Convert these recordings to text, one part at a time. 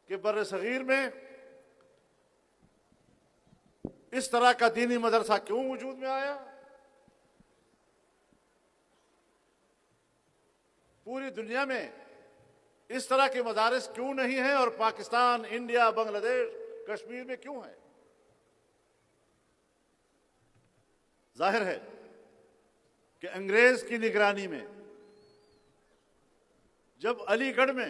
کہ بر صغیر میں اس طرح کا دینی مدرسہ کیوں وجود میں آیا؟ پوری دنیا میں اس طرح کے مدارس کیوں نہیں ہیں اور پاکستان، انڈیا، بنگلہ دیش، کشمیر میں کیوں ہیں؟ ظاہر ہے کہ انگریز کی نگرانی میں جب علی گڑھ میں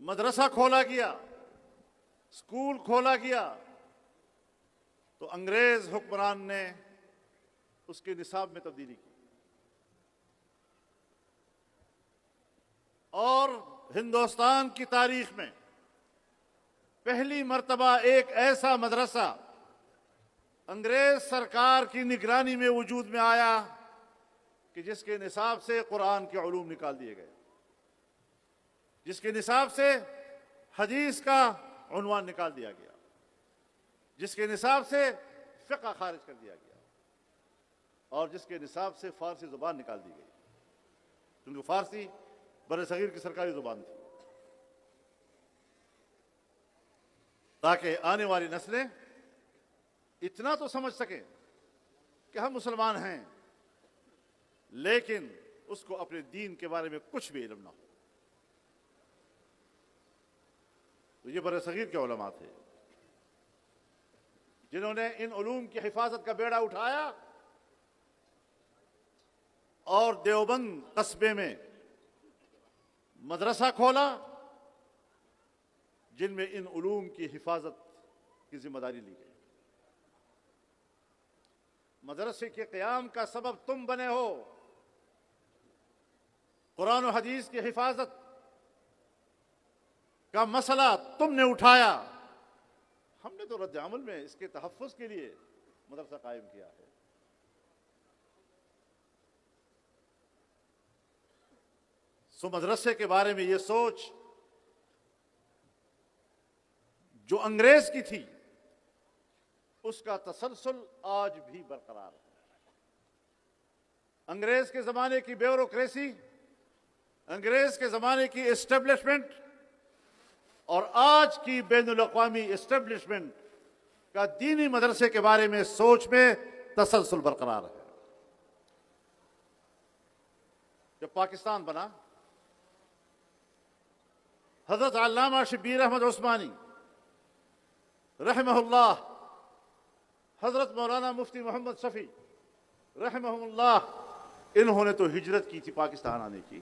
مدرسہ کھولا گیا، اسکول کھولا گیا، تو انگریز حکمران نے اس کے نصاب میں تبدیلی کی اور ہندوستان کی تاریخ میں پہلی مرتبہ ایک ایسا مدرسہ انگریز سرکار کی نگرانی میں وجود میں آیا کہ جس کے نصاب سے قرآن کے علوم نکال دیے گئے، جس کے نصاب سے حدیث کا عنوان نکال دیا گیا، جس کے نصاب سے فقہ خارج کر دیا گیا اور جس کے نصاب سے فارسی زبان نکال دی گئی، کیونکہ فارسی بر صغیر کی سرکاری زبان تھی، تاکہ آنے والی نسلیں اتنا تو سمجھ سکیں کہ ہم مسلمان ہیں لیکن اس کو اپنے دین کے بارے میں کچھ بھی علم نہ ہو۔ تو یہ بر صغیر کے علماء تھے جنہوں نے ان علوم کی حفاظت کا بیڑا اٹھایا اور دیوبند قصبے میں مدرسہ کھولا جن میں ان علوم کی حفاظت کی ذمہ داری لی گئی۔ مدرسے کے قیام کا سبب تم بنے ہو، قرآن و حدیث کی حفاظت کا مسئلہ تم نے اٹھایا، ہم نے تو رد عمل میں اس کے تحفظ کے لیے مدرسہ قائم کیا ہے۔ سو مدرسے کے بارے میں یہ سوچ جو انگریز کی تھی اس کا تسلسل آج بھی برقرار ہے۔ انگریز کے زمانے کی بیوروکریسی، انگریز کے زمانے کی اسٹیبلشمنٹ اور آج کی بین الاقوامی اسٹیبلشمنٹ کا دینی مدرسے کے بارے میں سوچ میں تسلسل برقرار ہے۔ جب پاکستان بنا، حضرت علامہ شبیر احمد عثمانی رحمہ اللہ، حضرت مولانا مفتی محمد شفیع رحمہ اللہ، انہوں نے تو ہجرت کی تھی پاکستان آنے کی،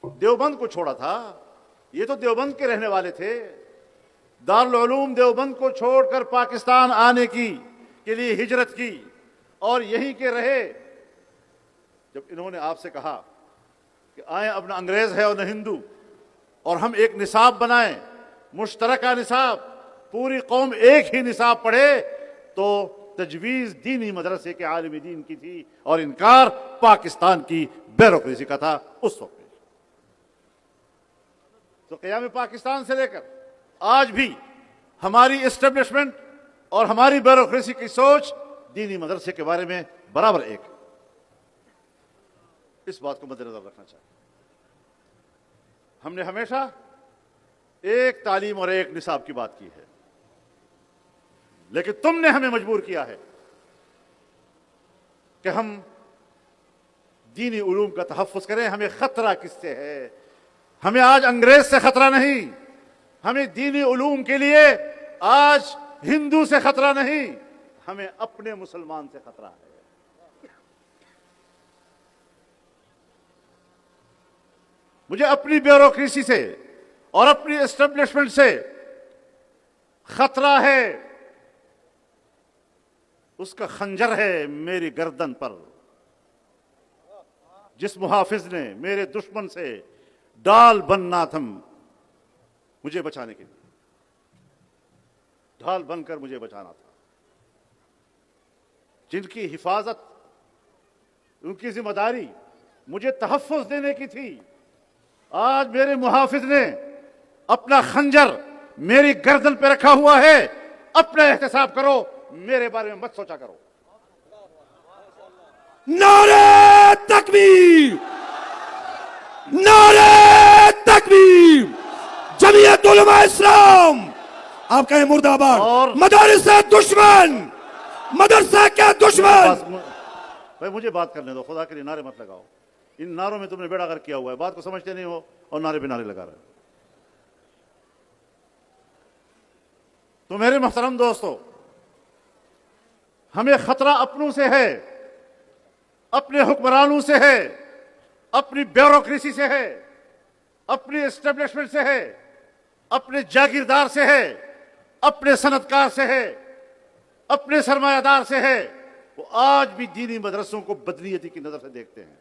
دیوبند کو چھوڑا تھا، یہ تو دیوبند کے رہنے والے تھے، دارالعلوم دیوبند کو چھوڑ کر پاکستان آنے کے لیے ہجرت کی اور یہیں کے رہے۔ جب انہوں نے آپ سے کہا کہ آئیں، اب نہ انگریز ہے اور نہ ہندو، اور ہم ایک نصاب بنائیں، مشترکہ نصاب، پوری قوم ایک ہی نصاب پڑھے، تو تجویز دینی مدرسے کے عالم دین کی تھی اور انکار پاکستان کی بیوروکریسی کا تھا اس وقت۔ تو قیام پاکستان سے لے کر آج بھی ہماری اسٹیبلشمنٹ اور ہماری بیوروکریسی کی سوچ دینی مدرسے کے بارے میں برابر ایک ہے۔ اس بات کو مد نظر رکھنا چاہیے۔ ہم نے ہمیشہ ایک تعلیم اور ایک نصاب کی بات کی ہے، لیکن تم نے ہمیں مجبور کیا ہے کہ ہم دینی علوم کا تحفظ کریں۔ ہمیں خطرہ کس سے ہے؟ ہمیں آج انگریز سے خطرہ نہیں، ہمیں دینی علوم کے لیے آج ہندو سے خطرہ نہیں، ہمیں اپنے مسلمان سے خطرہ ہے۔ مجھے اپنی بیوروکریسی سے اور اپنی اسٹیبلشمنٹ سے خطرہ ہے، اس کا خنجر ہے میری گردن پر، جس محافظ نے میرے دشمن سے ڈال بننا تھا مجھے بچانے کے لیے، ڈھال بن کر مجھے بچانا تھا، جن کی حفاظت، ان کی ذمہ داری مجھے تحفظ دینے کی تھی، آج میرے محافظ نے اپنا خنجر میری گردن پہ رکھا ہوا ہے۔ اپنا احتساب کرو، میرے بارے میں مت سوچا کرو۔ نعرہ تکبیر! نعرہ تکبیر! جمعیت علماء اسلام آپ کہیں مرد آباد. اور مدارس دشمن، مدرسہ کیا دشمن. بھائی مجھے بات کرنے دو، خدا کے لیے نعرے مت لگاؤ. ان نعروں میں تم نے بیڑا غرق کیا ہوا ہے، بات کو سمجھتے نہیں ہو اور نعرے پہ نعرے لگا رہے ہو. تو میرے محترم دوستو، ہمیں خطرہ اپنوں سے ہے، اپنے حکمرانوں سے ہے، اپنی بیوروکریسی سے ہے، اپنی اسٹیبلشمنٹ سے ہے، اپنے جاگیردار سے ہے، اپنے صنعتکار سے ہے، اپنے سرمایہ دار سے ہے. وہ آج بھی دینی مدرسوں کو بدنیتی کی نظر سے دیکھتے ہیں.